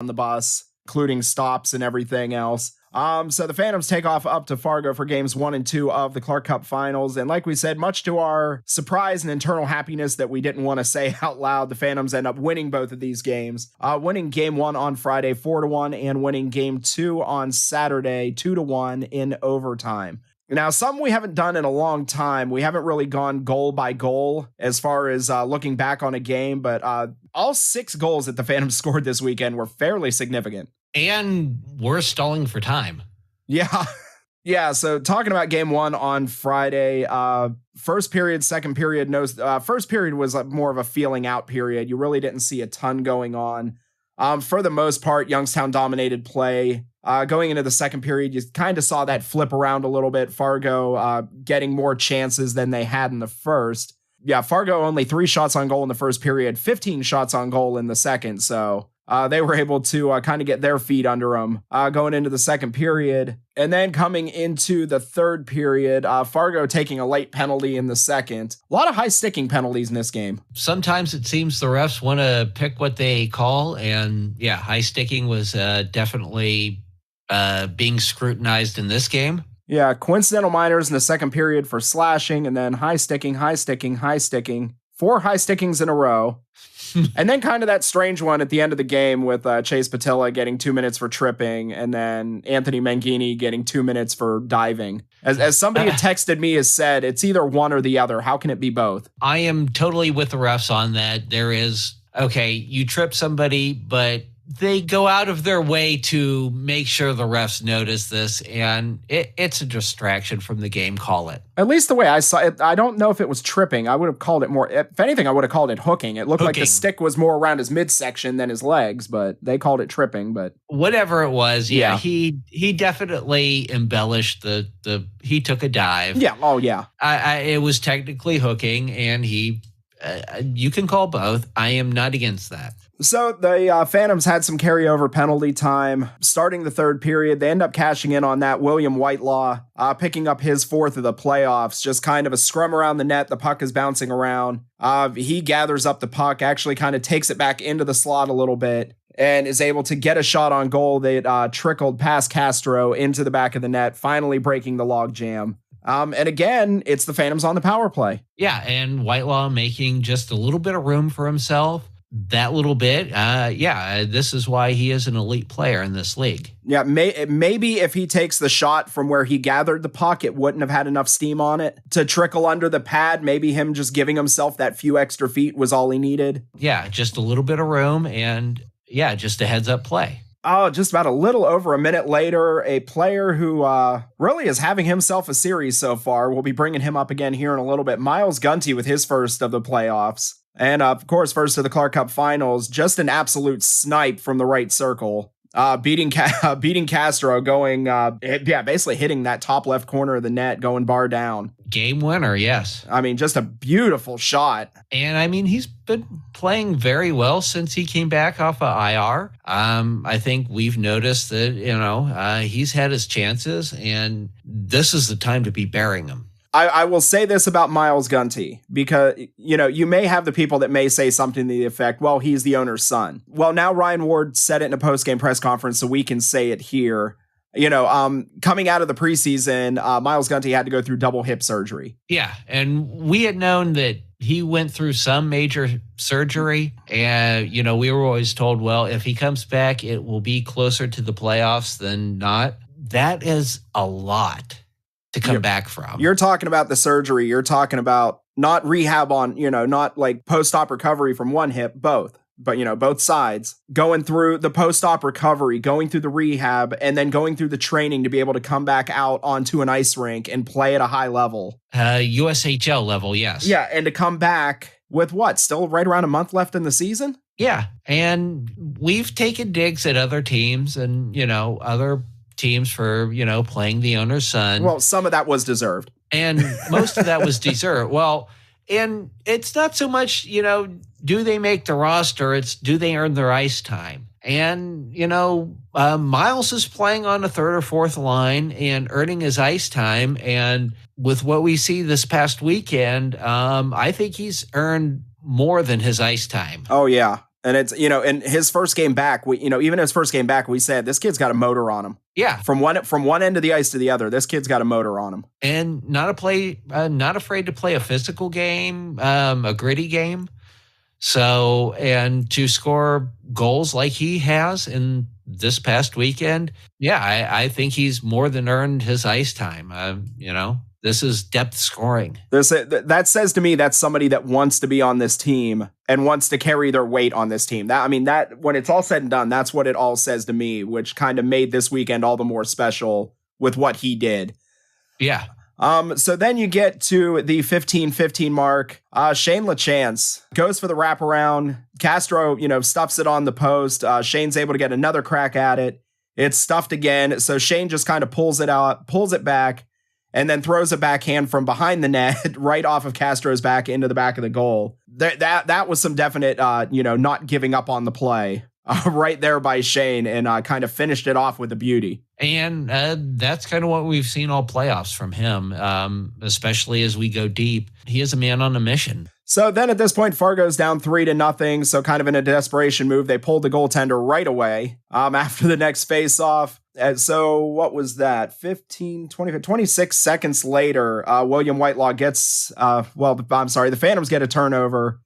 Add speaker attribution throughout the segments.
Speaker 1: on the bus, including stops and everything else. So the Phantoms take off up to Fargo for games 1 and 2 of the Clark Cup Finals. And like we said, much to our surprise and internal happiness that we didn't want to say out loud, the Phantoms end up winning both of these games. Winning game 1 on Friday 4-1 and winning game 2 on Saturday 2-1 in overtime. Now, something we haven't done in a long time. We haven't really gone goal by goal as far as looking back on a game, but all 6 goals that the Phantoms scored this weekend were fairly significant.
Speaker 2: And we're stalling for time.
Speaker 1: Yeah. Yeah, so talking about game 1 on Friday, first period, second period, first period was more of a feeling out period. You really didn't see a ton going on. For the most part, Youngstown dominated play. Going into the second period, you kind of saw that flip around a little bit. Fargo getting more chances than they had in the first. Yeah, Fargo only 3 shots on goal in the first period, 15 shots on goal in the second. So they were able to kind of get their feet under them going into the second period. And then coming into the third period, Fargo taking a late penalty in the second. A lot of high sticking penalties in this game.
Speaker 2: Sometimes it seems the refs want to pick what they call. And yeah, high sticking was definitely being scrutinized in this game.
Speaker 1: Yeah, coincidental minors in the second period for slashing, and then high sticking, 4 high stickings in a row. And then kind of that strange one at the end of the game with Chase Patilla getting 2 minutes for tripping, and then Anthony Mangini getting 2 minutes for diving. As somebody had texted me has said, it's either one or the other. How can it be both?
Speaker 2: I am totally with the refs on that. There is, okay, you trip somebody, but they go out of their way to make sure the refs notice this, and it's a distraction from the game. Call it.
Speaker 1: At least the way I saw it, I don't know if it was tripping. I would have called it more, if anything, I would have called it hooking. It looked like the stick was more around his midsection than his legs, but they called it tripping. But
Speaker 2: whatever it was, yeah. He definitely embellished he took a dive.
Speaker 1: Yeah, oh yeah.
Speaker 2: It was technically hooking, and you can call both. I am not against that.
Speaker 1: So the Phantoms had some carryover penalty time starting the third period. They end up cashing in on that. William Whitelaw picking up his 4th of the playoffs, just kind of a scrum around the net. The puck is bouncing around. He gathers up the puck, actually kind of takes it back into the slot a little bit, and is able to get a shot on goal that trickled past Castro into the back of the net, finally breaking the log jam. And again, it's the Phantoms on the power play.
Speaker 2: Yeah, and Whitelaw making just a little bit of room for himself. That little bit, this is why he is an elite player in this league.
Speaker 1: Yeah, maybe if he takes the shot from where he gathered the puck, it wouldn't have had enough steam on it to trickle under the pad. Maybe him just giving himself that few extra feet was all he needed.
Speaker 2: Yeah, just a little bit of room, and yeah, just a heads-up play.
Speaker 1: Oh, just about a little over a minute later, a player who really is having himself a series so far. We'll be bringing him up again here in a little bit. Miles Gunty with his first of the playoffs. And, of course, first to the Clark Cup Finals, just an absolute snipe from the right circle. Beating Castro, going, basically hitting that top left corner of the net, going bar down.
Speaker 2: Game winner, yes.
Speaker 1: I mean, just a beautiful shot.
Speaker 2: And, I mean, he's been playing very well since he came back off of IR. I think we've noticed that, he's had his chances, and this is the time to be burying him.
Speaker 1: I will say this about Miles Gunty, because, you may have the people that may say something to the effect, well, he's the owner's son. Well, now Ryan Ward said it in a post-game press conference, so we can say it here. Coming out of the preseason, Miles Gunty had to go through double hip surgery.
Speaker 2: Yeah, and we had known that he went through some major surgery, and, we were always told, well, if he comes back, it will be closer to the playoffs than not. That is a lot to come back from.
Speaker 1: You're talking about the surgery. You're talking about not rehab on, not like post-op recovery from one hip, both. But, both sides. Going through the post-op recovery, going through the rehab, and then going through the training to be able to come back out onto an ice rink and play at a high level.
Speaker 2: USHL level, yes.
Speaker 1: Yeah, and to come back with what? Still right around a month left in the season?
Speaker 2: Yeah, and we've taken digs at other teams and, other teams for, playing the owner's son.
Speaker 1: Well, some of that was deserved.
Speaker 2: And most of that was deserved. Well, and it's not so much, do they make the roster? It's do they earn their ice time? And, Miles is playing on a third or fourth line and earning his ice time. And with what we see this past weekend, I think he's earned more than his ice time.
Speaker 1: Oh, yeah. And it's, in his first game back, even his first game back, we said this kid's got a motor on him.
Speaker 2: Yeah.
Speaker 1: From one end of the ice to the other, this kid's got a motor on him.
Speaker 2: And not afraid to play a physical game, a gritty game. So, and to score goals like he has in this past weekend, yeah, I think he's more than earned his ice time. This is depth scoring.
Speaker 1: That says to me that's somebody that wants to be on this team and wants to carry their weight on this team. That when it's all said and done, that's what it all says to me, which kind of made this weekend all the more special with what he did.
Speaker 2: Yeah.
Speaker 1: So then you get to the 15-15 mark. Shane LaChance goes for the wraparound. Castro, stuffs it on the post. Shane's able to get another crack at it. It's stuffed again. So Shane just kind of pulls it back, and then throws a backhand from behind the net right off of Castro's back into the back of the goal. That was some definite, not giving up on the play right there by Shane, and kind of finished it off with a beauty.
Speaker 2: And that's kind of what we've seen all playoffs from him, especially as we go deep. He is a man on a mission.
Speaker 1: So then at this point, Fargo's down 3-0. So kind of in a desperation move, they pulled the goaltender right away after the next face-off. And so what was that? 26 seconds later, William Whitelaw gets, the Phantoms get a turnover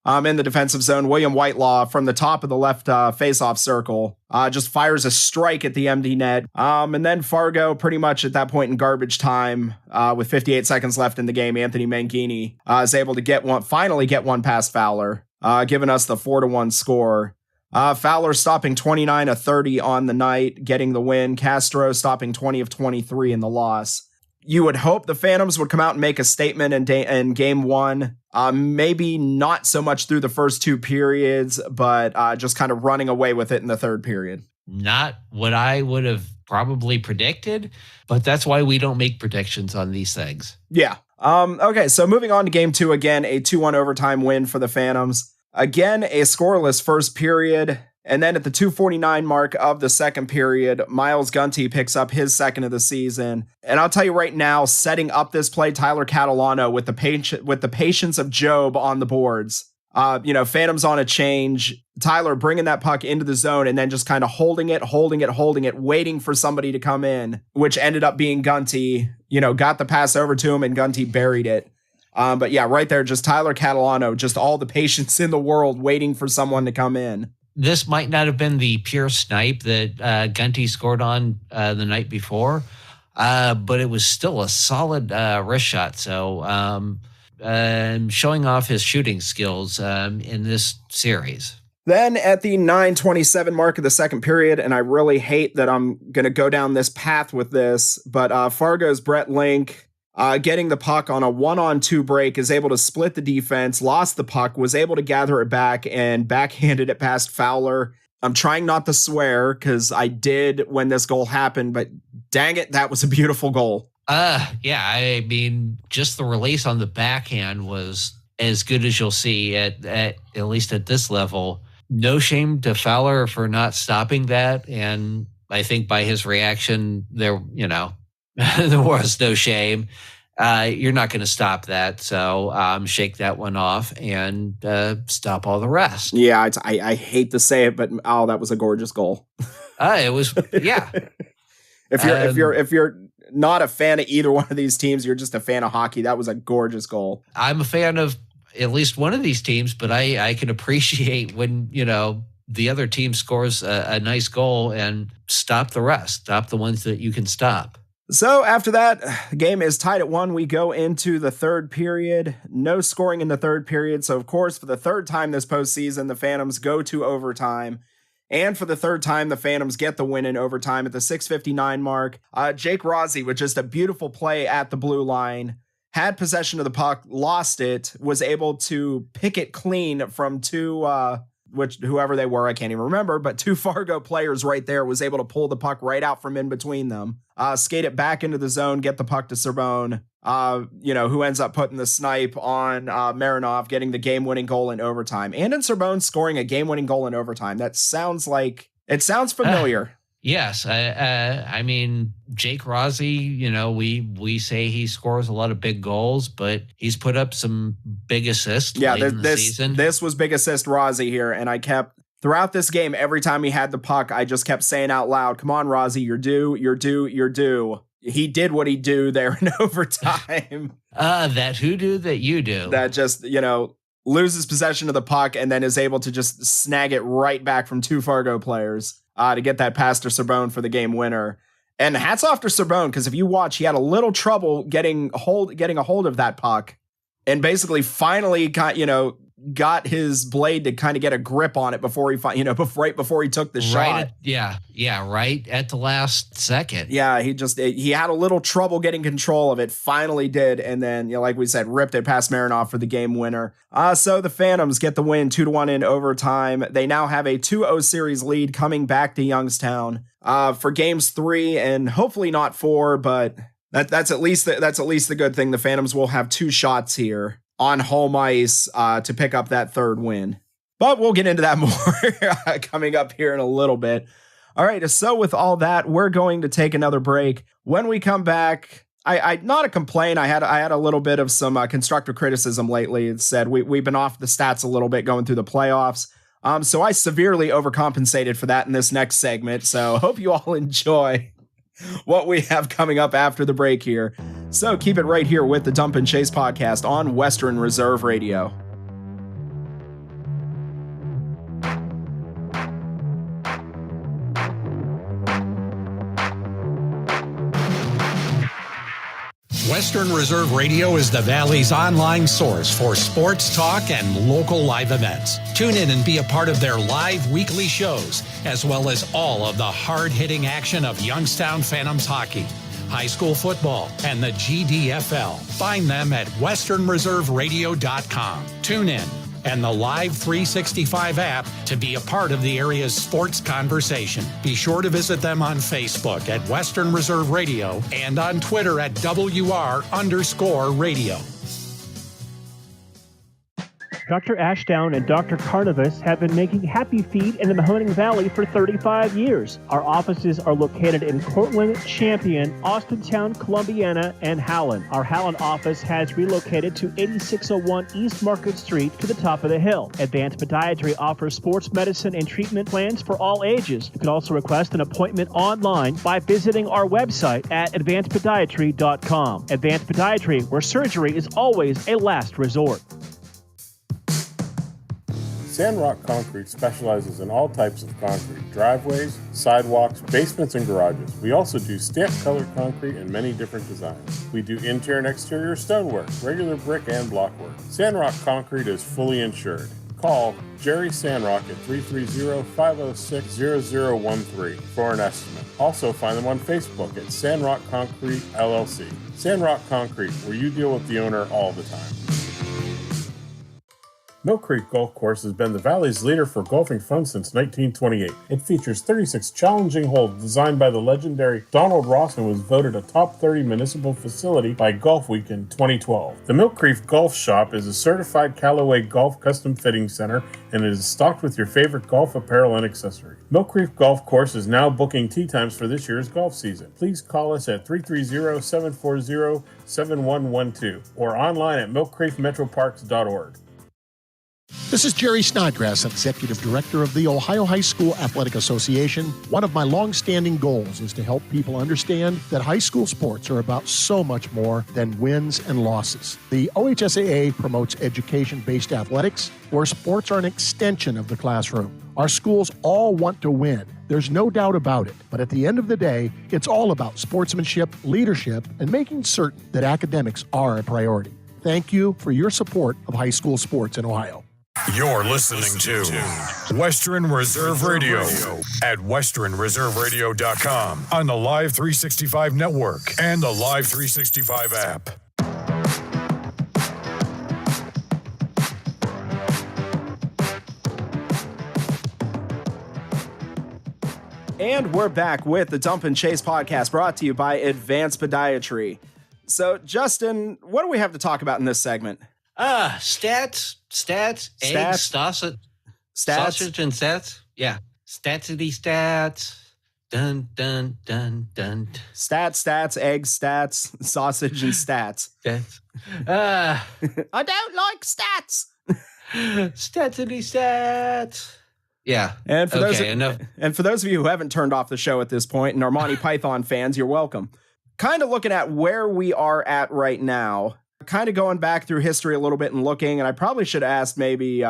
Speaker 1: in the defensive zone. William Whitelaw from the top of the left face-off circle just fires a strike at the empty net. And then Fargo pretty much at that point in garbage time with 58 seconds left in the game, Anthony Mangini is able to finally get one past Fowler, giving us the 4-1 score. Fowler stopping 29 of 30 on the night, getting the win. Castro stopping 20 of 23 in the loss. You would hope the Phantoms would come out and make a statement in game one. Maybe not so much through the first two periods, but just kind of running away with it in the third period.
Speaker 2: Not what I would have probably predicted, but that's why we don't make predictions on these things.
Speaker 1: Yeah. Okay, so moving on to game two, again, a 2-1 overtime win for the Phantoms. Again, a scoreless first period. And then at the 2:49 mark of the second period, Miles Gunty picks up his second of the season. And I'll tell you right now, setting up this play, Tyler Catalano with the patience of Job on the boards. Phantoms on a change. Tyler bringing that puck into the zone and then just kind of holding it, waiting for somebody to come in, which ended up being Gunty. Got the pass over to him and Gunty buried it. But yeah, right there, just Tyler Catalano, just all the patience in the world waiting for someone to come in.
Speaker 2: This might not have been the pure snipe that Gunty scored on the night before, but it was still a solid wrist shot. So showing off his shooting skills in this series.
Speaker 1: Then at the 9:27 mark of the second period, and I really hate that I'm going to go down this path with this, but Fargo's Brett Link, getting the puck on a 1-on-2 break, is able to split the defense, lost the puck, was able to gather it back, and backhanded it past Fowler. I'm trying not to swear because I did when this goal happened, but dang it, that was a beautiful goal.
Speaker 2: Yeah, I mean, just the release on the backhand was as good as you'll see at least at this level. No shame to Fowler for not stopping that, and I think by his reaction, there was no shame. You're not going to stop that. So shake that one off and stop all the rest.
Speaker 1: Yeah, I hate to say it, but that was a gorgeous goal.
Speaker 2: It was, yeah.
Speaker 1: If you're not a fan of either one of these teams, you're just a fan of hockey. That was a gorgeous goal.
Speaker 2: I'm a fan of at least one of these teams, but I can appreciate when, the other team scores a nice goal and stop the rest, stop the ones that you can stop.
Speaker 1: So after that, the game is tied at 1. We go into the third period. No scoring in the third period. So, of course, for the third time this postseason, the Phantoms go to overtime. And for the third time, the Phantoms get the win in overtime at the 6:59 mark. Jake Rossi with just a beautiful play at the blue line, had possession of the puck, lost it, was able to pick it clean from whoever they were, I can't even remember, but two Fargo players right there, was able to pull the puck right out from in between them, skate it back into the zone, get the puck to Serbone, who ends up putting the snipe on Marinov, getting the game-winning goal in overtime. And in Serbone scoring a game-winning goal in overtime. It sounds familiar.
Speaker 2: Yes, I mean Jake Rossi. You know, we say he scores a lot of big goals, but he's put up some big assists late in the season.
Speaker 1: This was big assist Rossi here, and I kept throughout this game. Every time he had the puck, I just kept saying out loud, "Come on, Rossi, you're due, you're due, you're due." He did what he do there in overtime.
Speaker 2: That who do that you do
Speaker 1: that just loses possession of the puck and then is able to just snag it right back from two Fargo players. To get that pass to Serbone for the game winner. And hats off to Serbone, because if you watch, he had a little trouble getting a hold of that puck and basically finally got his blade to kind of get a grip on it before he right before he took the shot.
Speaker 2: Right at the last second.
Speaker 1: Yeah, he had a little trouble getting control of it, finally did, and then like we said, ripped it past Marinov for the game winner. So the Phantoms get the win 2-1 in overtime. They now have a 2-0 series lead coming back to Youngstown for games 3 and hopefully not 4, but that's at least the good thing. The Phantoms will have 2 shots here on home ice to pick up that 3rd win. But we'll get into that more coming up here in a little bit. All right, so with all that, we're going to take another break. When we come back, I not a complaint. I had a little bit of some constructive criticism lately. It said we've been off the stats a little bit going through the playoffs. So I severely overcompensated for that in this next segment. So hope you all enjoy what we have coming up after the break here. So keep it right here with the Dump and Chase podcast on Western Reserve Radio.
Speaker 3: Western Reserve Radio is the Valley's online source for sports talk and local live events. Tune in and be a part of their live weekly shows, as well as all of the hard-hitting action of Youngstown Phantoms hockey, high school football, and the GDFL. Find them at westernreserveradio.com. Tune in and the Live 365 app to be a part of the area's sports conversation. Be sure to visit them on Facebook at Western Reserve Radio and on Twitter at WR_radio.
Speaker 4: Dr. Ashdown and Dr. Carnivus have been making Happy Feet in the Mahoning Valley for 35 years. Our offices are located in Cortland, Champion, Austintown, Columbiana, and Howland. Our Howland office has relocated to 8601 East Market Street to the top of the hill. Advanced Podiatry offers sports medicine and treatment plans for all ages. You can also request an appointment online by visiting our website at advancedpodiatry.com. Advanced Podiatry, where surgery is always a last resort.
Speaker 5: Sandrock Concrete specializes in all types of concrete, driveways, sidewalks, basements, and garages. We also do stamp-colored concrete in many different designs. We do interior and exterior stonework, regular brick, and block work. Sandrock Concrete is fully insured. Call Jerry Sandrock at 330-506-0013 for an estimate. Also find them on Facebook at Sandrock Concrete LLC. Sandrock Concrete, where you deal with the owner all the time. Mill Creek Golf Course has been the Valley's leader for golfing fun since 1928. It features 36 challenging holes designed by the legendary Donald Ross and was voted a top 30 municipal facility by Golf Week in 2012. The Mill Creek Golf Shop is a certified Callaway Golf custom fitting center and it is stocked with your favorite golf apparel and accessories. Mill Creek Golf Course is now booking tee times for this year's golf season. Please call us at 330-740-7112 or online at millcreekmetroparks.org.
Speaker 6: This is Jerry Snodgrass, Executive Director of the Ohio High School Athletic Association. One of my long-standing goals is to help people understand that high school sports are about so much more than wins and losses. The OHSAA promotes education-based athletics, where sports are an extension of the classroom. Our schools all want to win. There's no doubt about it. But at the end of the day, it's all about sportsmanship, leadership, and making certain that academics are a priority. Thank you for your support of high school sports in Ohio.
Speaker 7: You're listening to Western Reserve Radio at westernreserveradio.com on the Live 365 network and the Live 365 app.
Speaker 1: And we're back with the Dump and Chase podcast brought to you by Advanced Podiatry. So, Justin, what do we have to talk about in this segment?
Speaker 2: Stats, eggs, sausage and stats. Yeah, statsity stats. Dun, dun, dun, dun.
Speaker 1: Stats, eggs, stats, sausage, and stats.
Speaker 2: That's,
Speaker 1: I don't like stats.
Speaker 2: Statsity stats. Yeah.
Speaker 1: And for
Speaker 2: enough.
Speaker 1: those of you who haven't turned off the show at this point and are Monty Python fans, you're welcome. Kind of looking at where we are at right now, kind of going back through history a little bit and looking, and I probably should ask maybe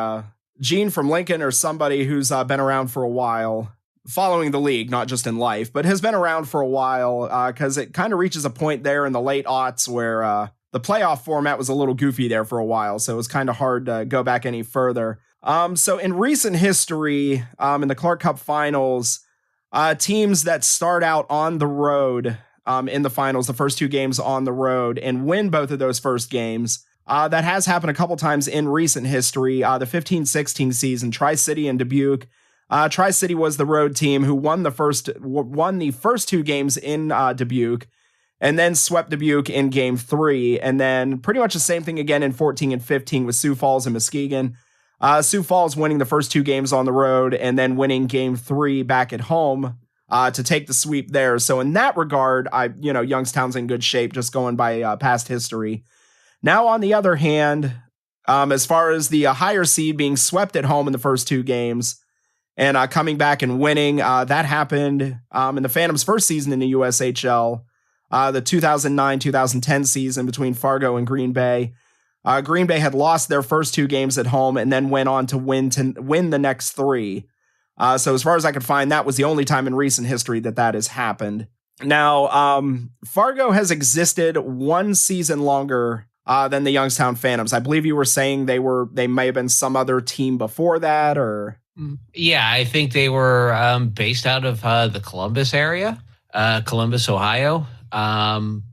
Speaker 1: Gene from Lincoln or somebody who's been around for a while, following the league, not just in life, but has been around for a while, because it kind of reaches a point there in the late aughts where the playoff format was a little goofy there for a while, so it was kind of hard to go back any further. So in recent history, in the Clark Cup finals, teams that start out on the road in the finals, the first two games on the road, and win both of those first games, that has happened a couple times in recent history. The 15-16 season, Tri-City and Dubuque. Tri-City was the road team who won the first two games in Dubuque, and then swept Dubuque in game 3, and then pretty much the same thing again in 14 and 15 with Sioux Falls and Muskegon. Sioux Falls winning the first two games on the road and then winning game 3 back at home to take the sweep there. So in that regard, Youngstown's in good shape just going by past history. Now, on the other hand, as far as the higher seed being swept at home in the first two games and coming back and winning, that happened in the Phantoms' first season in the USHL, the 2009-2010 season between Fargo and Green Bay. Green Bay had lost their first two games at home and then went on to win the next 3. So as far as I could find, that was the only time in recent history that has happened. Now, Fargo has existed one season longer than the Youngstown Phantoms. I believe you were saying they may have been some other team before that, or?
Speaker 2: Yeah, I think they were based out of the Columbus area, Columbus, Ohio.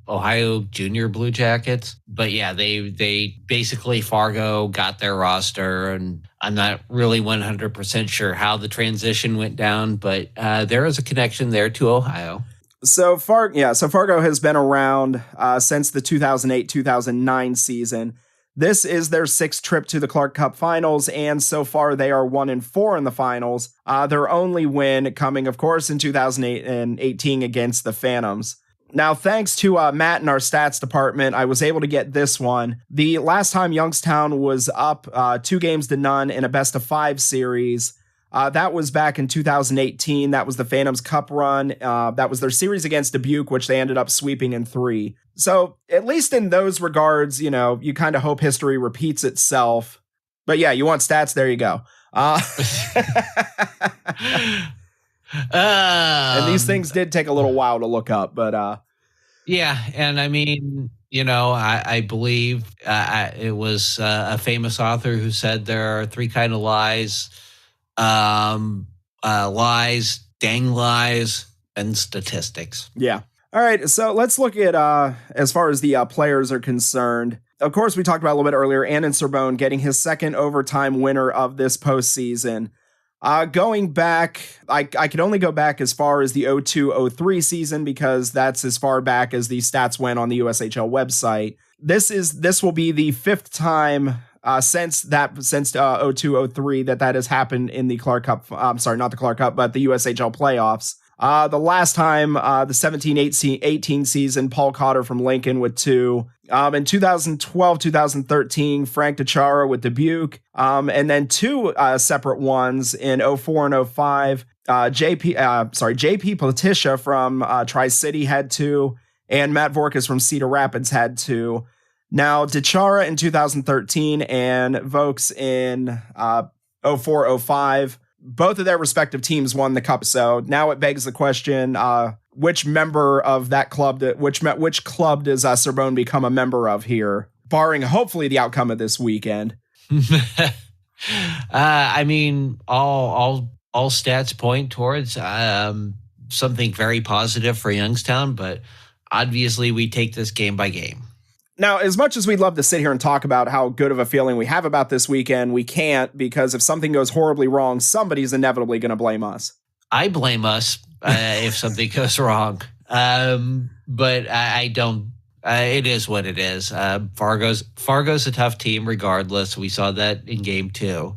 Speaker 2: Ohio Junior Blue Jackets. But yeah, they basically, Fargo got their roster, and I'm not really 100% sure how the transition went down, but there is a connection there to Ohio.
Speaker 1: So Fargo has been around since the 2008-2009 season. This is their 6th trip to the Clark Cup finals, and so far they are 1-4 in the finals. Their only win coming, of course, in 2018 against the Phantoms. Now, thanks to Matt in our stats department, I was able to get this one. The last time Youngstown was up 2-0 in a best-of-5 series, that was back in 2018. That was the Phantoms Cup run. That was their series against Dubuque, which they ended up sweeping in 3. So, at least in those regards, you kind of hope history repeats itself. But yeah, you want stats? There you go. And these things did take a little while to look up, but
Speaker 2: yeah, and I mean, I believe it was a famous author who said there are 3 kind of lies: lies, dang lies, and statistics.
Speaker 1: Yeah. All right, so let's look at as far as the players are concerned. Of course, we talked about a little bit earlier, Annan Sorbonne getting his 2nd overtime winner of this postseason. Going back, I could only go back as far as the 02-03 season because that's as far back as the stats went on the USHL website. This will be the 5th time since 02-03 that has happened in the Clark Cup. I'm sorry, not the Clark Cup, but the USHL playoffs. The last time, the 17-18 season, Paul Cotter from Lincoln with 2. In 2012-2013, Frank DeChara with Dubuque. And then 2 separate ones in 04 and 05. JP Platisha from Tri-City had 2. And Matt Vorkas from Cedar Rapids had 2. Now, DeChara in 2013 and Vokes in 04-05. Both of their respective teams won the cup. So now it begs the question, which member of that club, which club does Sorbonne become a member of here, barring hopefully the outcome of this weekend?
Speaker 2: I mean, all stats point towards something very positive for Youngstown, but obviously we take this game by game.
Speaker 1: Now, as much as we'd love to sit here and talk about how good of a feeling we have about this weekend, we can't, because if something goes horribly wrong, somebody's inevitably going to blame us.
Speaker 2: I blame us if something goes wrong. But I don't. It is what it is. Fargo's a tough team regardless. We saw that in game 2.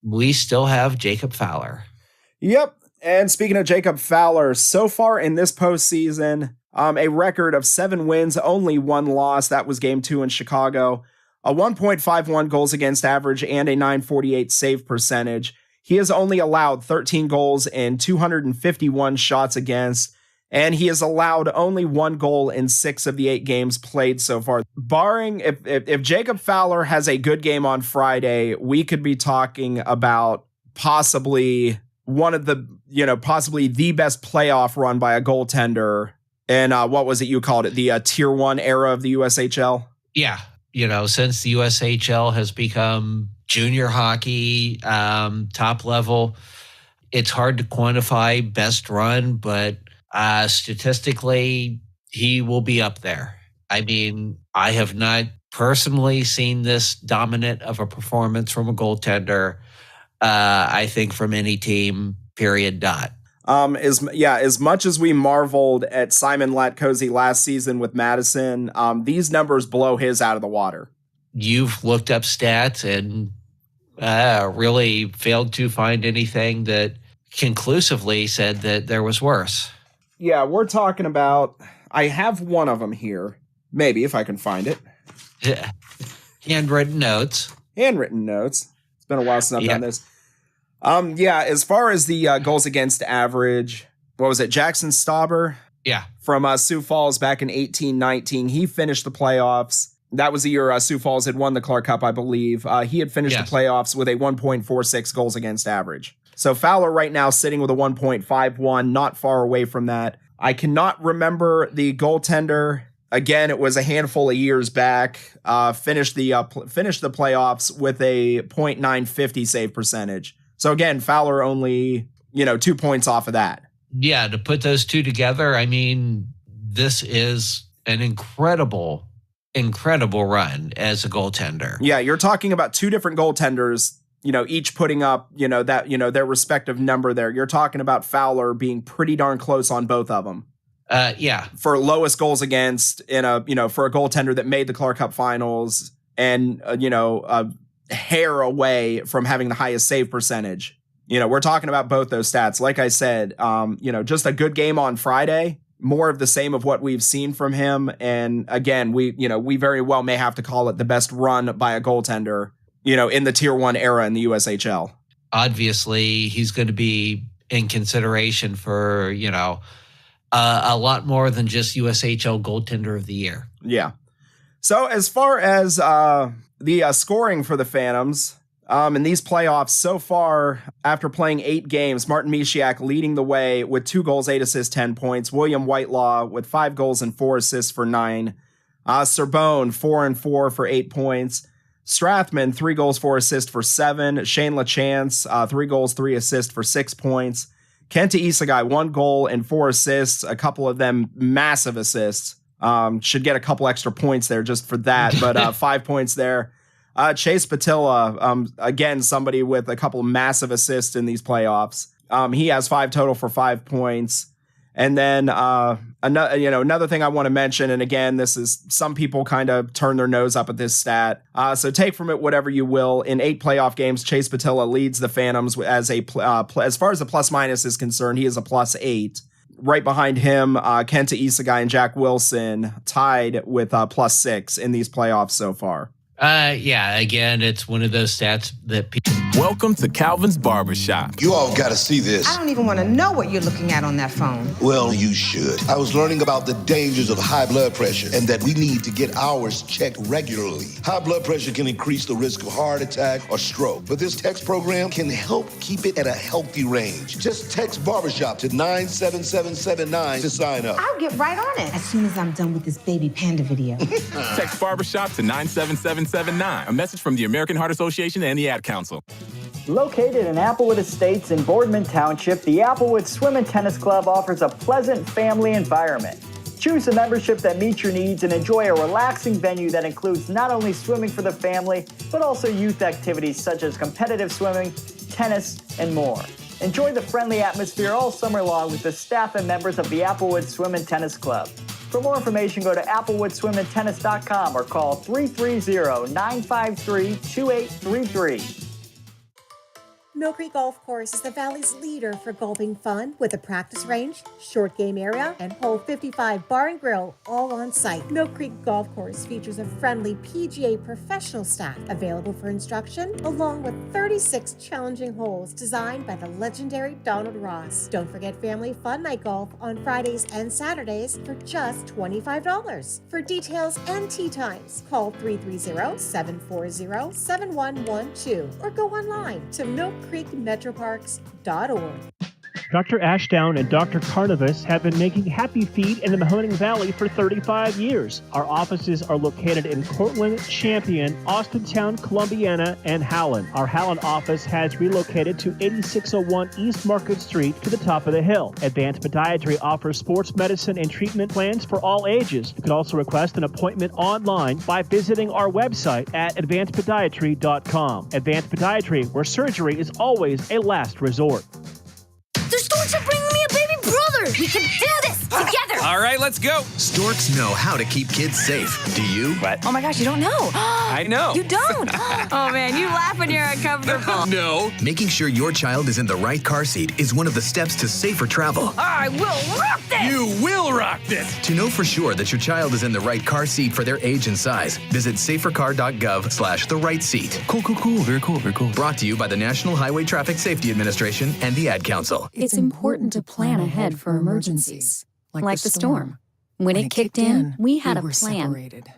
Speaker 2: We still have Jacob Fowler.
Speaker 1: Yep. And speaking of Jacob Fowler, so far in this postseason, a record of 7 wins, only 1 loss. That was game 2 in Chicago. A 1.51 goals against average and a 948 save percentage. He has only allowed 13 goals in 251 shots against, and he has allowed only 1 goal in 6 of the 8 games played so far. Barring, if Jacob Fowler has a good game on Friday, we could be talking about possibly one of the, possibly the best playoff run by a goaltender. And what was it you called it? The Tier 1 era of the USHL?
Speaker 2: Yeah. Since the USHL has become junior hockey, top level, it's hard to quantify best run, but statistically, he will be up there. I mean, I have not personally seen this dominant of a performance from a goaltender, I think, from any team, period, dot.
Speaker 1: As much as we marveled at Simon Latkozy last season with Madison, these numbers blow his out of the water.
Speaker 2: You've looked up stats and really failed to find anything that conclusively said that there was worse.
Speaker 1: Yeah, we're talking about, I have one of them here. Maybe if I can find it.
Speaker 2: Handwritten notes. It's been a while since I've done this. As far as the goals against average, what was it? Jackson Stauber? Yeah.
Speaker 1: From Sioux Falls back in 18-19. He finished the playoffs. That was the year Sioux Falls had won the Clark Cup, I believe. He had finished the playoffs with a 1.46 goals against average. So Fowler right now sitting with a 1.51, not far away from that. I cannot remember the goaltender. Again, it was a handful of years back. Finished the playoffs with a .950 save percentage. So again, Fowler only, 2 points off of that.
Speaker 2: Yeah, to put those two together, I mean, this is an incredible run as a goaltender.
Speaker 1: Yeah, you're talking about 2 different goaltenders, each putting up, their respective number there. You're talking about Fowler being pretty darn close on both of them. For lowest goals against in a, for a goaltender that made the Clark Cup finals and, a hair away from having the highest save percentage. We're talking about both those stats. Like I said, just a good game on Friday, more of the same of what we've seen from him. And again, we very well may have to call it the best run by a goaltender, in the Tier 1 era in the USHL.
Speaker 2: Obviously, he's going to be in consideration for, a lot more than just USHL goaltender of the year.
Speaker 1: Yeah. So as far as the scoring for the Phantoms in these playoffs so far, after playing 8 games, Martin Misiak leading the way with 2 goals, 8 assists, 10 points. William Whitelaw with 5 goals and 4 assists for 9. Serbone 4 and 4 for 8 points. Strathman 3 goals, 4 assists for 7. Shane LaChance 3 goals, 3 assists for 6 points. Kenta Isagai 1 goal and 4 assists, a couple of them massive assists. Should get a couple extra points there just for that, but 5 points there. Chase Patilla, again, somebody with a couple massive assists in these playoffs. He has 5 total for 5 points. And then another thing I want to mention, and again, this is some people kind of turn their nose up at this stat. So take from it whatever you will. In 8 playoff games, Chase Patilla leads the Phantoms as as far as the plus minus is concerned. He is a +8. Right behind him, Kenta Isagai and Jack Wilson tied with +6 in these playoffs so far.
Speaker 2: Again, it's one of those stats that people...
Speaker 8: Welcome to Calvin's Barbershop.
Speaker 9: You all gotta see this.
Speaker 10: I don't even want to know what you're looking at on that phone.
Speaker 9: Well, you should. I was learning about the dangers of high blood pressure and that we need to get ours checked regularly. High blood pressure can increase the risk of heart attack or stroke, but this text program can help keep it at a healthy range. Just text Barbershop to 97779 to sign up.
Speaker 10: I'll get right on it as soon as I'm done with this baby panda video.
Speaker 8: Text Barbershop to 97779. A message from the American Heart Association and the Ad Council.
Speaker 11: Located in Applewood Estates in Boardman Township, the Applewood Swim and Tennis Club offers a pleasant family environment. Choose a membership that meets your needs and enjoy a relaxing venue that includes not only swimming for the family, but also youth activities such as competitive swimming, tennis, and more. Enjoy the friendly atmosphere all summer long with the staff and members of the Applewood Swim and Tennis Club. For more information, go to applewoodswimandtennis.com or call 330-953-2833.
Speaker 12: Mill Creek Golf Course is the Valley's leader for golfing fun with a practice range, short game area, and hole 55 bar and grill all on site. Mill Creek Golf Course features a friendly PGA professional staff available for instruction, along with 36 challenging holes designed by the legendary Donald Ross. Don't forget family fun night golf on Fridays and Saturdays for just $25. For details and tee times, call 330-740-7112 or go online to millcreekmetroparks.org.
Speaker 4: Dr. Ashdown and Dr. Carnivus have been making happy feet in the Mahoning Valley for 35 years. Our offices are located in Cortland, Champion, Austintown, Columbiana, and Howland. Our Howland office has relocated to 8601 East Market Street to the top of the hill. Advanced Podiatry offers sports medicine and treatment plans for all ages. You can also request an appointment online by visiting our website at advancedpodiatry.com. Advanced Podiatry, where surgery is always a last resort.
Speaker 13: The storks are bringing me a baby brother! We can do this together!
Speaker 14: All right, let's go!
Speaker 15: Storks know how to keep kids safe. Do you?
Speaker 14: What?
Speaker 13: Oh my gosh, you don't know!
Speaker 14: I know!
Speaker 13: You don't! Oh man, you laugh when you're uncomfortable.
Speaker 14: No!
Speaker 15: Making sure your child is in the right car seat is one of the steps to safer travel.
Speaker 13: I will rock this!
Speaker 14: You will rock this!
Speaker 15: To know for sure that your child is in the right car seat for their age and size, visit safercar.gov/the-right-seat.
Speaker 14: Cool. Very cool.
Speaker 15: Brought to you by the National Highway Traffic Safety Administration and the Ad Council.
Speaker 16: It's important to plan ahead for emergencies, like the storm. When it kicked in, we had a plan.
Speaker 17: Separated.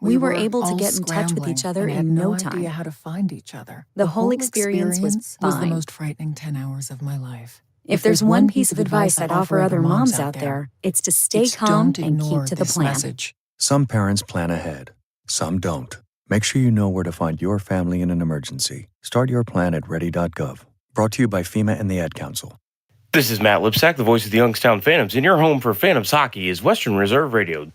Speaker 16: We were able to get in touch with each other in no time.
Speaker 17: Idea how to find each other.
Speaker 16: The whole experience was fine.
Speaker 17: The most frightening 10 hours of my life.
Speaker 16: If there's one piece of advice I'd offer other moms out there, it's to stay calm and keep to the plan.
Speaker 17: Message.
Speaker 18: Some parents plan ahead, some don't. Make sure you know where to find your family in an emergency. Start your plan at ready.gov. Brought to you by FEMA and the Ad Council.
Speaker 19: This is Matt Lipsack, the voice of the Youngstown Phantoms, and your home for Phantoms hockey is Western Reserve Radio.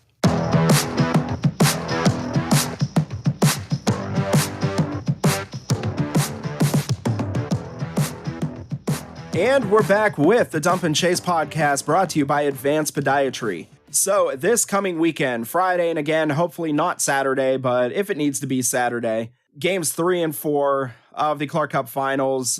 Speaker 1: And we're back with the Dump and Chase podcast, brought to you by Advanced Podiatry. So this coming weekend, Friday, and again, hopefully not Saturday, but if it needs to be Saturday, games 3 and 4 of the Clark Cup Finals,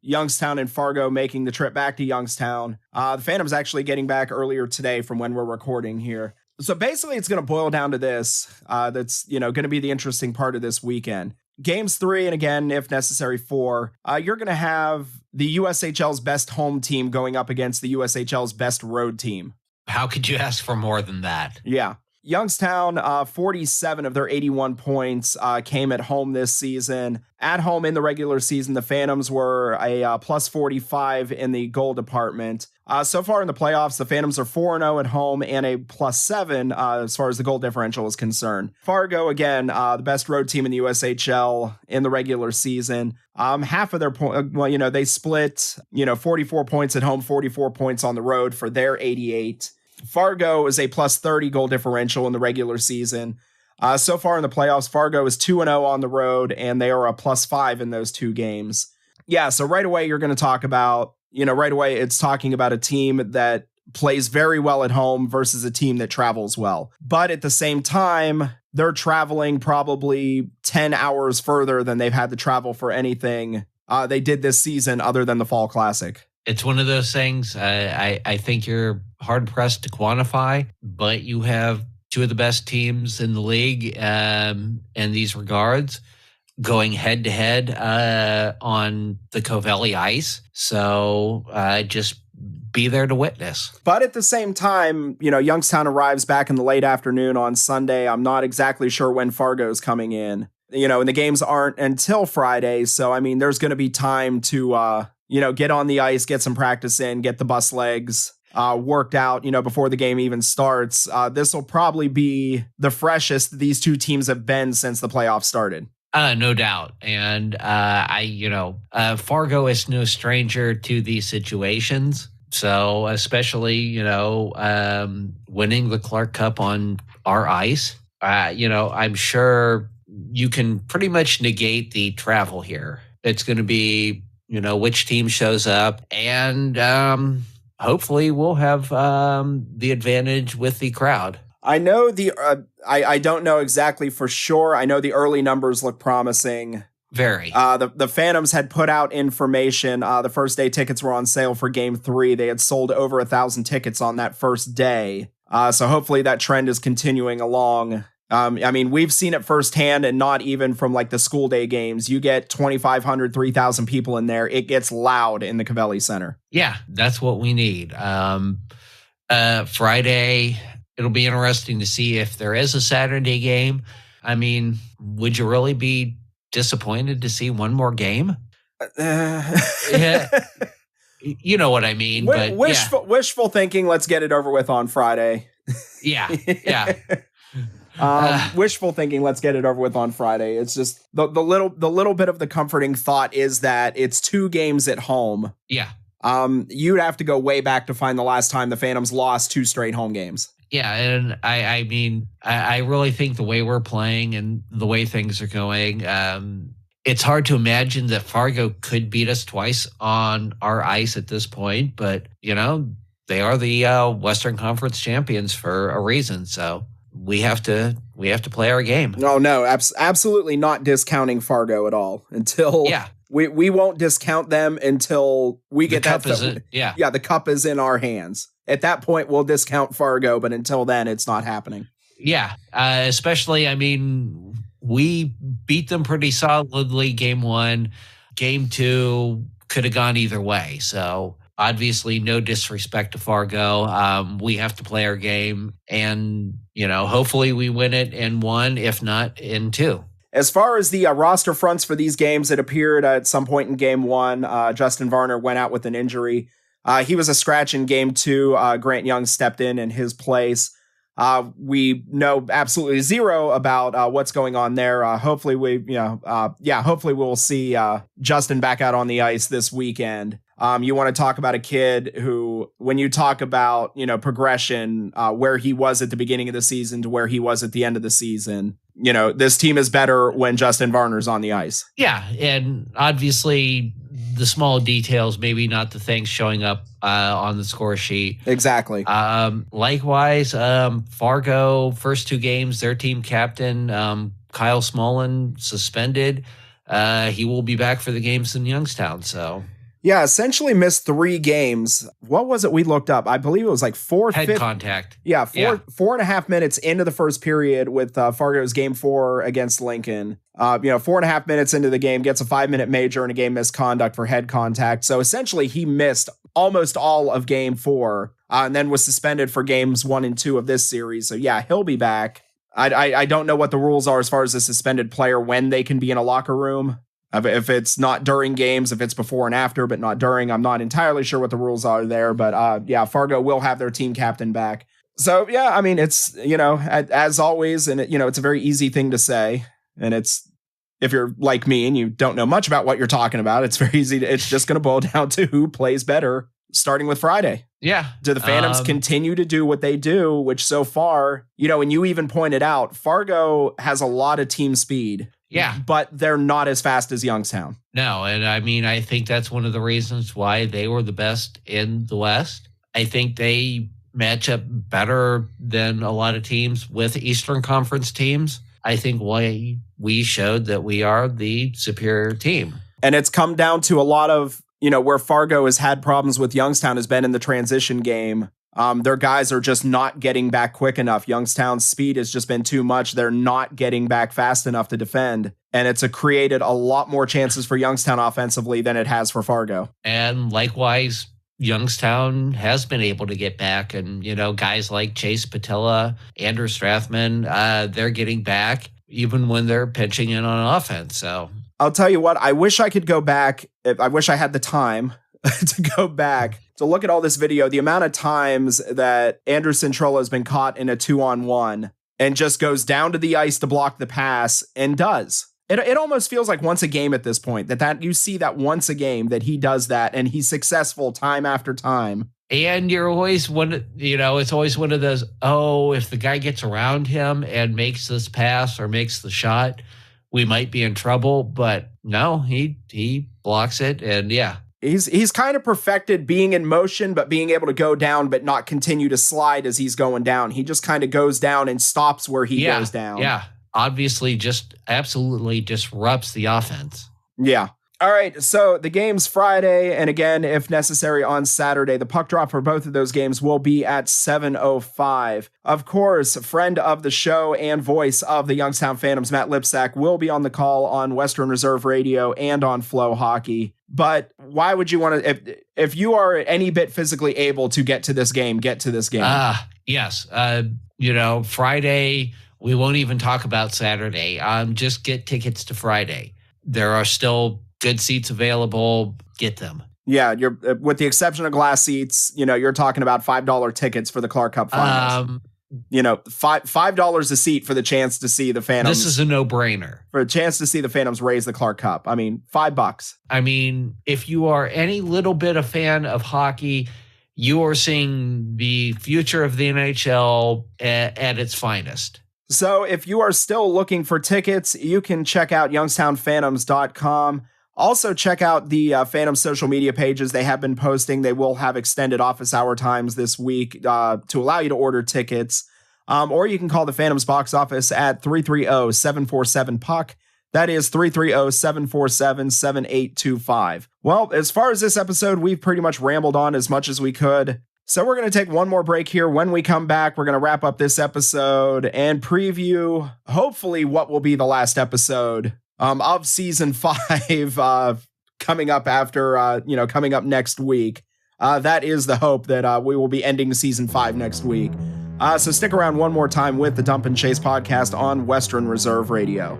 Speaker 1: Youngstown and Fargo making the trip back to Youngstown. The Phantoms actually getting back earlier today from when we're recording here. So basically it's going to boil down to this. That's, going to be the interesting part of this weekend. Games 3, and again, if necessary, 4, you're going to have the USHL's best home team going up against the USHL's best road team.
Speaker 2: How could you ask for more than that?
Speaker 1: Yeah. Youngstown, 47 of their 81 points came at home this season. At home in the regular season, the Phantoms were a plus 45 in the goal department. So far in the playoffs, the Phantoms are 4-0 at home and a plus 7 as far as the goal differential is concerned. Fargo, again, the best road team in the USHL in the regular season. Half of their points, they split, 44 points at home, 44 points on the road for their 88. Fargo is a plus 30 goal differential in the regular season. So far in the playoffs, Fargo is 2-0 on the road, and they are a plus 5 in those 2 games. Yeah, so right away, you're going to talk about, it's talking about a team that plays very well at home versus a team that travels well. But at the same time, they're traveling probably 10 hours further than they've had to travel for anything they did this season other than the Fall Classic.
Speaker 2: It's one of those things I think you're hard-pressed to quantify, but you have 2 of the best teams in the league in these regards going head-to-head on the Covelli ice. So just be there to witness.
Speaker 1: But at the same time, Youngstown arrives back in the late afternoon on Sunday. I'm not exactly sure when Fargo's coming in. And the games aren't until Friday. So, there's going to be time to... get on the ice, get some practice in, get the bus legs worked out, before the game even starts. This will probably be the freshest these 2 teams have been since the playoffs started.
Speaker 2: No doubt. And Fargo is no stranger to these situations. So especially, winning the Clark Cup on our ice, I'm sure you can pretty much negate the travel here. It's going to be which team shows up, and hopefully we'll have the advantage with the crowd.
Speaker 1: I know I don't know exactly for sure. I know the early numbers look promising.
Speaker 2: Very.
Speaker 1: The Phantoms had put out information. The first day tickets were on sale for Game 3. They had sold over 1,000 tickets on that first day. So hopefully that trend is continuing along. I mean, we've seen it firsthand, and not even from like the school day games. You get 2,500, 3,000 people in there. It gets loud in the Covelli Center.
Speaker 2: Yeah, that's what we need. Friday, it'll be interesting to see if there is a Saturday game. I mean, would you really be disappointed to see one more game? Yeah. You know what I mean. But
Speaker 1: wishful thinking. Let's get it over with on Friday.
Speaker 2: Yeah.
Speaker 1: Wishful thinking. Let's get it over with on Friday. It's just the little bit of the comforting thought is that it's 2 games at home.
Speaker 2: Yeah.
Speaker 1: You'd have to go way back to find the last time the Phantoms lost 2 straight home games.
Speaker 2: Yeah, and I mean, I really think the way we're playing and the way things are going, it's hard to imagine that Fargo could beat us twice on our ice at this point. But, you know, they are the Western Conference champions for a reason. So we have to play our game.
Speaker 1: No, absolutely not discounting Fargo at all until we won't discount them until we get that. The cup is in our hands. At that point, we'll discount Fargo, but until then, it's not happening.
Speaker 2: Yeah, especially, I mean, we beat them pretty solidly Game 1. Game 2 could have gone either way. So obviously, no disrespect to Fargo. We have to play our game, and, you know, hopefully we win it in 1, if not in 2.
Speaker 1: As far as the roster fronts for these games, it appeared at some point in Game 1, Justin Varner went out with an injury. He was a scratch in Game 2. Grant Young stepped in his place. We know absolutely zero about what's going on there. Hopefully we'll see Justin back out on the ice this weekend. You want to talk about a kid who, when you talk about, you know, progression, where he was at the beginning of the season to where he was at the end of the season, you know, this team is better when Justin Varner's on the ice.
Speaker 2: Yeah, and obviously the small details, maybe not the things showing up on the score sheet.
Speaker 1: Exactly.
Speaker 2: Likewise, Fargo, first 2 games, their team captain, Kyle Smolin, suspended. He will be back for the games in Youngstown, so...
Speaker 1: Yeah, essentially missed 3 games. What was it we looked up? I believe it was like
Speaker 2: head contact.
Speaker 1: Yeah, 4.5 minutes into the first period with Fargo's Game 4 against Lincoln. 4.5 minutes into the game, gets a 5-minute major and a game misconduct for head contact. So essentially he missed almost all of Game 4 and then was suspended for Games 1 and 2 of this series. So yeah, he'll be back. I don't know what the rules are as far as a suspended player, when they can be in a locker room. If it's not during games, if it's before and after, but not during, I'm not entirely sure what the rules are there. But Fargo will have their team captain back. So, yeah, I mean, it's, you know, as always, and, it's a very easy thing to say. And it's, if you're like me and you don't know much about what you're talking about, it's very easy. It's just going to boil down to who plays better, starting with Friday.
Speaker 2: Yeah.
Speaker 1: Do the Phantoms continue to do what they do, which so far, and you even pointed out, Fargo has a lot of team speed.
Speaker 2: Yeah.
Speaker 1: But they're not as fast as Youngstown.
Speaker 2: No, and I mean, I think that's one of the reasons why they were the best in the West. I think they match up better than a lot of teams with Eastern Conference teams. I think we showed that we are the superior team.
Speaker 1: And it's come down to a lot of, where Fargo has had problems with Youngstown has been in the transition game. Their guys are just not getting back quick enough. Youngstown's speed has just been too much. They're not getting back fast enough to defend. And it's created a lot more chances for Youngstown offensively than it has for Fargo.
Speaker 2: And likewise, Youngstown has been able to get back. And, guys like Chase Patilla, Andrew Strathman, they're getting back even when they're pitching in on offense. So
Speaker 1: I'll tell you what, I wish I could go back. I wish I had the time to go back to look at all this video, the amount of times that Andrew Centrola has been caught in a 2-on-1 and just goes down to the ice to block the pass and does. It almost feels like once a game at this point that you see that once a game that he does that and he's successful time after time.
Speaker 2: And you're always it's always one of those, if the guy gets around him and makes this pass or makes the shot, we might be in trouble. But no, he blocks it. And yeah.
Speaker 1: He's kind of perfected being in motion, but being able to go down, but not continue to slide as he's going down. He just kind of goes down and stops where he goes down.
Speaker 2: Yeah. obviously just absolutely disrupts the offense.
Speaker 1: Yeah. All right, so the game's Friday, and again, if necessary, on Saturday. The puck drop for both of those games will be at 7:05. Of course, friend of the show and voice of the Youngstown Phantoms, Matt Lipsack, will be on the call on Western Reserve Radio and on Flow Hockey. But why would you want to, if you are any bit physically able to get to this game, get to this game?
Speaker 2: Yes. Friday, we won't even talk about Saturday. Just get tickets to Friday. There are still good seats available. Get them.
Speaker 1: Yeah, you're with the exception of glass seats. You're talking about $5 tickets for the Clark Cup Finals. $5 a seat for the chance to see the Phantoms.
Speaker 2: This is a no-brainer.
Speaker 1: For a chance to see the Phantoms raise the Clark Cup. I mean, $5.
Speaker 2: I mean, if you are any little bit a fan of hockey, you are seeing the future of the NHL at its finest.
Speaker 1: So if you are still looking for tickets, you can check out youngstownphantoms.com. Also, check out the Phantom social media pages. They have been posting. They will have extended office hour times this week to allow you to order tickets. Or you can call the Phantoms box office at 330-747-PUCK. That is 330-747-7825. Well, as far as this episode, we've pretty much rambled on as much as we could. So we're going to take one more break here. When we come back, we're going to wrap up this episode and preview, hopefully, what will be the last episode of season 5 coming up after, coming up next week. That is the hope that we will be ending season 5 next week. So stick around one more time with the Dump and Chase podcast on Western Reserve Radio.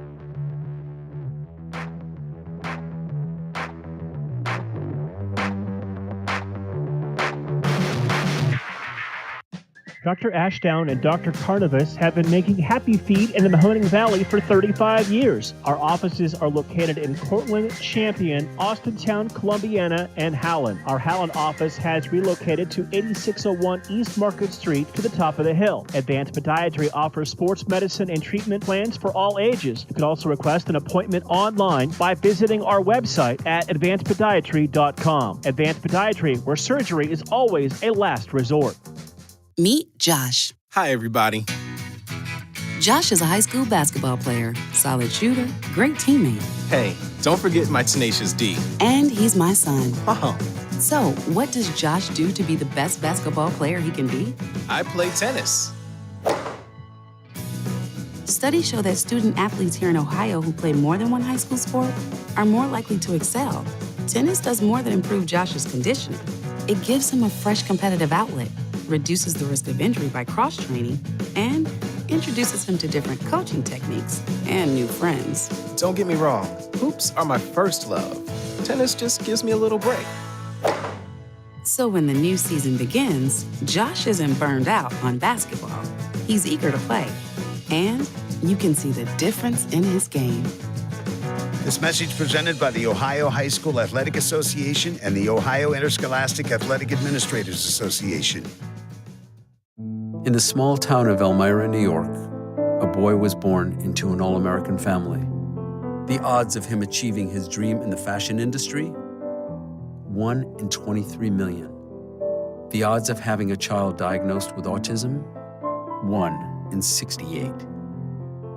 Speaker 4: Dr. Ashdown and Dr. Carnivus have been making happy feet in the Mahoning Valley for 35 years. Our offices are located in Cortland, Champion, Austintown, Columbiana, and Howland. Our Howland office has relocated to 8601 East Market Street to the top of the hill. Advanced Podiatry offers sports medicine and treatment plans for all ages. You can also request an appointment online by visiting our website at advancedpodiatry.com. Advanced Podiatry, where surgery is always a last resort.
Speaker 20: Meet Josh.
Speaker 21: Hi, everybody.
Speaker 20: Josh is a high school basketball player, solid shooter, great teammate.
Speaker 21: Hey, don't forget my tenacious D.
Speaker 20: And he's my son.
Speaker 21: Oh.
Speaker 20: So, what does Josh do to be the best basketball player he can be?
Speaker 21: I play tennis.
Speaker 20: Studies show that student athletes here in Ohio who play more than one high school sport are more likely to excel. Tennis does more than improve Josh's conditioning. It gives him a fresh competitive outlet, reduces the risk of injury by cross-training, and introduces him to different coaching techniques and new friends.
Speaker 21: Don't get me wrong, hoops are my first love. Tennis just gives me a little break.
Speaker 20: So when the new season begins, Josh isn't burned out on basketball. He's eager to play, and you can see the difference in his game.
Speaker 22: This message presented by the Ohio High School Athletic Association and the Ohio Interscholastic Athletic Administrators Association.
Speaker 23: In the small town of Elmira, New York, a boy was born into an all-American family. The odds of him achieving his dream in the fashion industry? 1 in 23 million. The odds of having a child diagnosed with autism? 1 in 68.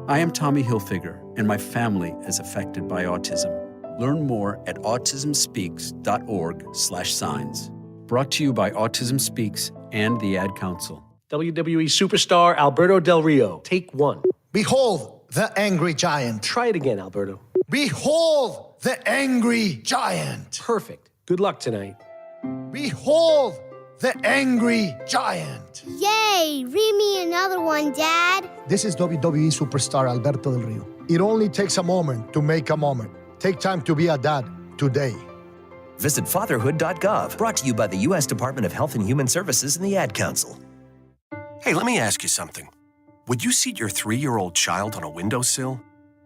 Speaker 23: I am Tommy Hilfiger, and my family is affected by autism. Learn more at autismspeaks.org/signs. Brought to you by Autism Speaks and the Ad Council.
Speaker 24: WWE superstar Alberto Del Rio. Take 1.
Speaker 25: Behold the angry giant.
Speaker 24: Try it again, Alberto.
Speaker 25: Behold the angry giant.
Speaker 24: Perfect. Good luck tonight.
Speaker 25: Behold the angry giant.
Speaker 13: Yay! Read me another one, Dad.
Speaker 25: This is WWE superstar Alberto Del Rio. It only takes a moment to make a moment. Take time to be a dad today.
Speaker 26: Visit fatherhood.gov. Brought to you by the U.S. Department of Health and Human Services and the Ad Council.
Speaker 27: Hey, let me ask you something. Would you seat your 3-year-old child on a windowsill?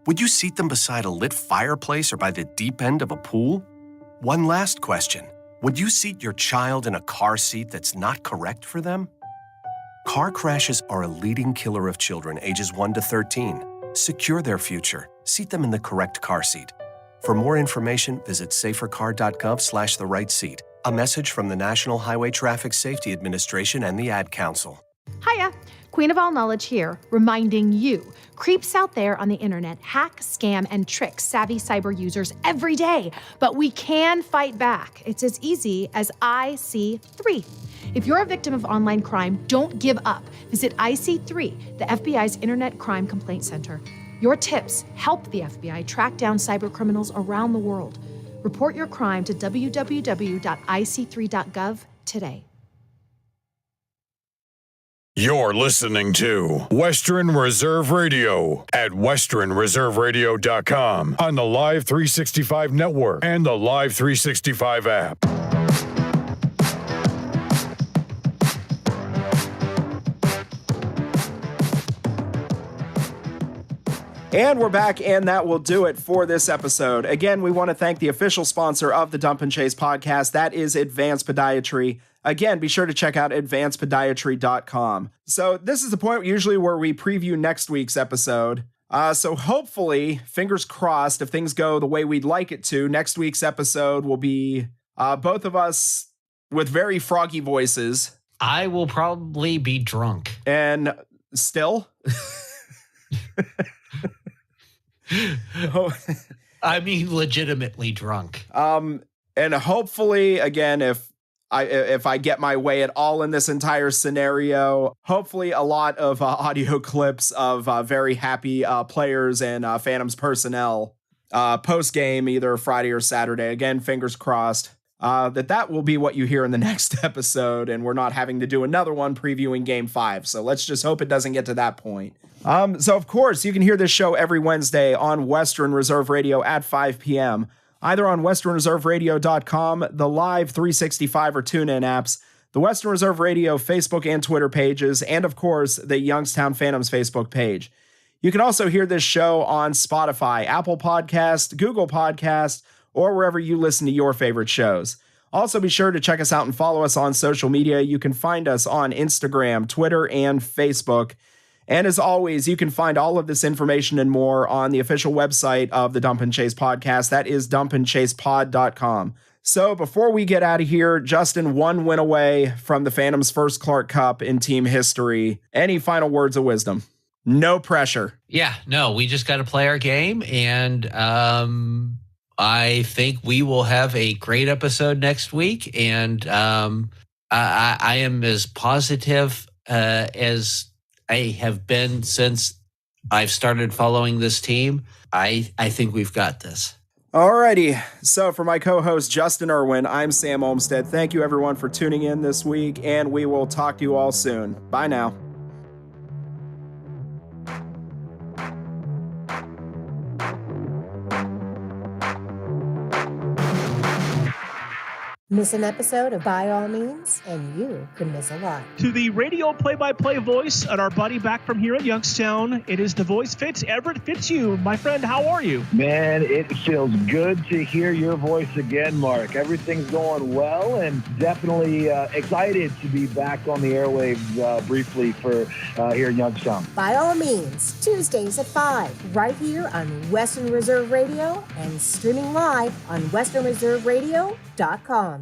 Speaker 27: Would you seat them beside a lit fireplace or by the deep end of a pool? One last question. Would you seat your child in a car seat that's not correct for them? Car crashes are a leading killer of children ages 1 to 13. Secure their future. Seat them in the correct car seat. For more information, visit safercar.gov/the-right-seat. A message from the National Highway Traffic Safety Administration and the Ad Council.
Speaker 28: Hiya.
Speaker 3: Queen of all knowledge here, reminding you, creeps out there on the internet hack, scam, and trick savvy cyber users every day, but we can fight back. It's as easy as IC3. If you're a victim of online crime, don't give up. Visit IC3, the FBI's Internet Crime Complaint Center. Your tips help the FBI track down cyber criminals around the world. Report your crime to www.ic3.gov today.
Speaker 5: You're listening to Western Reserve Radio at westernreserveradio.com on the Live 365 network and the Live 365 app.
Speaker 1: And we're back, and that will do it for this episode. Again, we want to thank the official sponsor of the Dump and Chase podcast. That is Advanced Podiatry. Again, be sure to check out advancedpodiatry.com. So this is the point usually where we preview next week's episode. So hopefully, fingers crossed, if things go the way we'd like it to, next week's episode will be both of us with very froggy voices.
Speaker 2: I will probably be drunk.
Speaker 1: And still...
Speaker 2: I mean, legitimately drunk.
Speaker 1: And hopefully, again, if I get my way at all in this entire scenario, hopefully a lot of audio clips of very happy players and Phantoms personnel post game, either Friday or Saturday. Again, fingers crossed that will be what you hear in the next episode, and we're not having to do another one previewing Game 5. So let's just hope it doesn't get to that point. So, of course, you can hear this show every Wednesday on Western Reserve Radio at 5 p.m., either on westernreserveradio.com, the Live 365 or TuneIn apps, the Western Reserve Radio Facebook and Twitter pages, and, of course, the Youngstown Phantoms Facebook page. You can also hear this show on Spotify, Apple Podcast, Google Podcast, or wherever you listen to your favorite shows. Also, be sure to check us out and follow us on social media. You can find us on Instagram, Twitter, and Facebook. And as always, you can find all of this information and more on the official website of the Dump and Chase podcast. That is dumpandchasepod.com. So before we get out of here, Justin, one win away from the Phantoms' first Clark Cup in team history. Any final words of wisdom? No pressure.
Speaker 2: Yeah, no, we just got to play our game. And I think we will have a great episode next week. And I am as positive as I have been since I've started following this team. I think we've got this.
Speaker 1: Alrighty. So for my co-host, Justin Irwin, I'm Sam Olmstead. Thank you, everyone, for tuning in this week, and we will talk to you all soon. Bye now.
Speaker 12: Miss an episode of By All Means, and you could miss a lot.
Speaker 4: To the radio play-by-play voice and our buddy back from here at Youngstown, it is the voice Fitz. Everett Fitzhugh, my friend, how are you?
Speaker 6: Man, it feels good to hear your voice again, Mark. Everything's going well, and definitely excited to be back on the airwaves briefly for here in Youngstown.
Speaker 12: By All Means, Tuesdays at 5, right here on Western Reserve Radio and streaming live on westernreserveradio.com.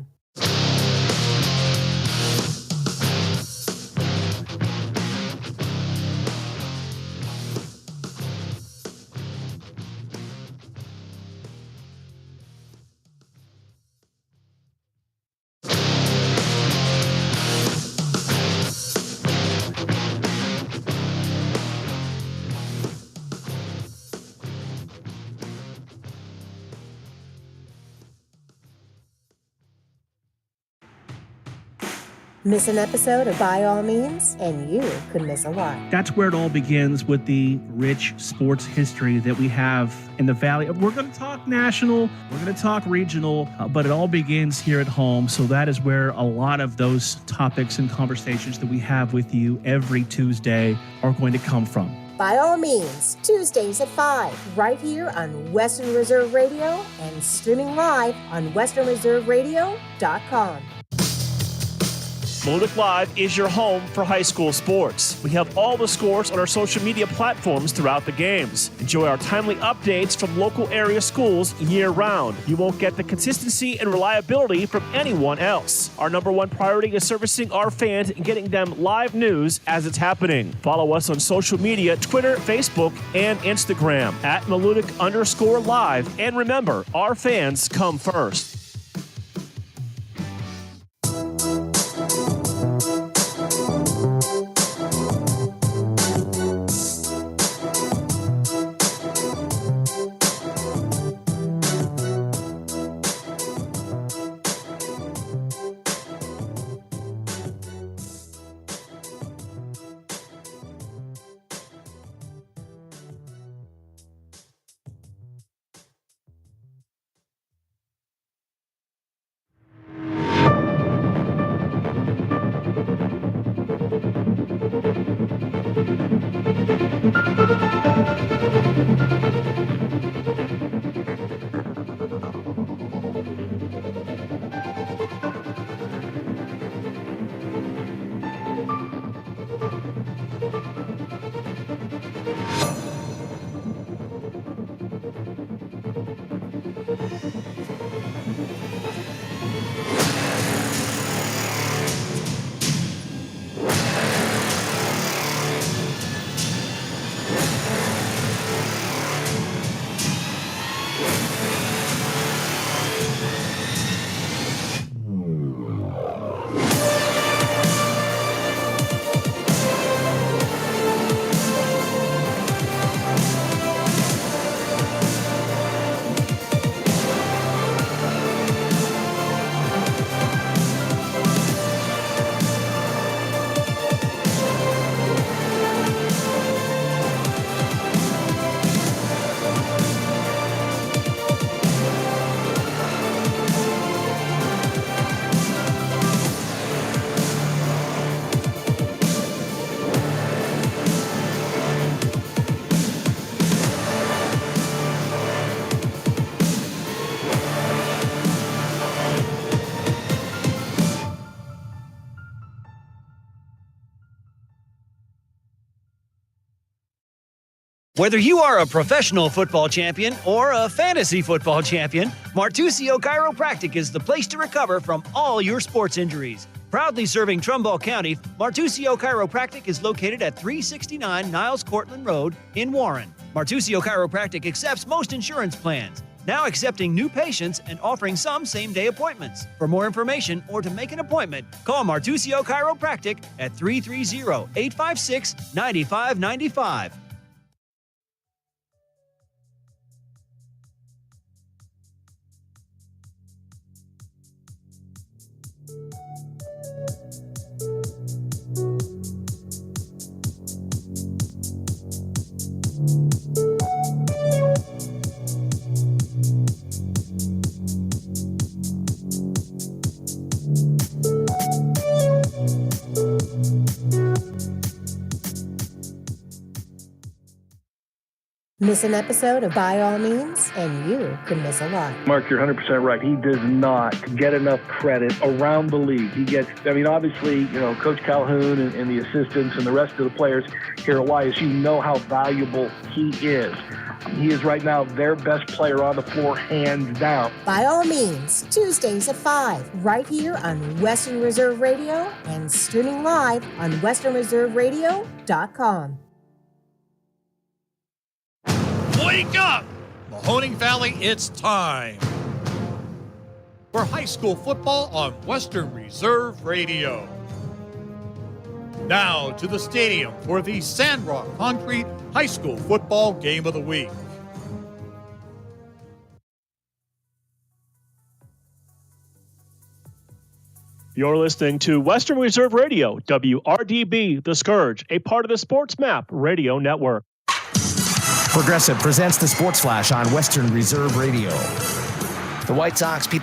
Speaker 12: Miss an episode of By All Means, and you could miss a lot.
Speaker 4: That's where it all begins, with the rich sports history that we have in the Valley. We're going to talk national, we're going to talk regional, but it all begins here at home. So that is where a lot of those topics and conversations that we have with you every Tuesday are going to come from.
Speaker 12: By All Means, Tuesdays at 5, right here on Western Reserve Radio and streaming live on westernreserveradio.com.
Speaker 4: Meludic Live is your home for high school sports. We have all the scores on our social media platforms throughout the games. Enjoy our timely updates from local area schools year-round. You won't get the consistency and reliability from anyone else. Our number one priority is servicing our fans and getting them live news as it's happening. Follow us on social media, Twitter, Facebook, and Instagram at Meludic_live. And remember, our fans come first.
Speaker 7: Whether you are a professional football champion or a fantasy football champion, Martusio Chiropractic is the place to recover from all your sports injuries. Proudly serving Trumbull County, Martusio Chiropractic is located at 369 Niles Cortland Road in Warren. Martusio Chiropractic accepts most insurance plans, now accepting new patients and offering some same-day appointments. For more information or to make an appointment, call Martusio Chiropractic at 330-856-9595.
Speaker 12: Miss an episode of By All Means, and you could miss a lot.
Speaker 6: Mark, you're 100% right. He does not get enough credit around the league. He gets, obviously, Coach Calhoun and the assistants and the rest of the players here at YSU know how valuable he is. He is right now their best player on the floor, hands down.
Speaker 12: By All Means, Tuesdays at 5, right here on Western Reserve Radio and streaming live on westernreserveradio.com.
Speaker 8: Wake up! Mahoning Valley, it's time for high school football on Western Reserve Radio. Now to the stadium for the Sandrock Concrete High School Football Game of the Week.
Speaker 4: You're listening to Western Reserve Radio, WRDB, The Scourge, a part of the Sports Map Radio Network.
Speaker 9: Progressive presents the Sports Flash on Western Reserve Radio. The White Sox beat the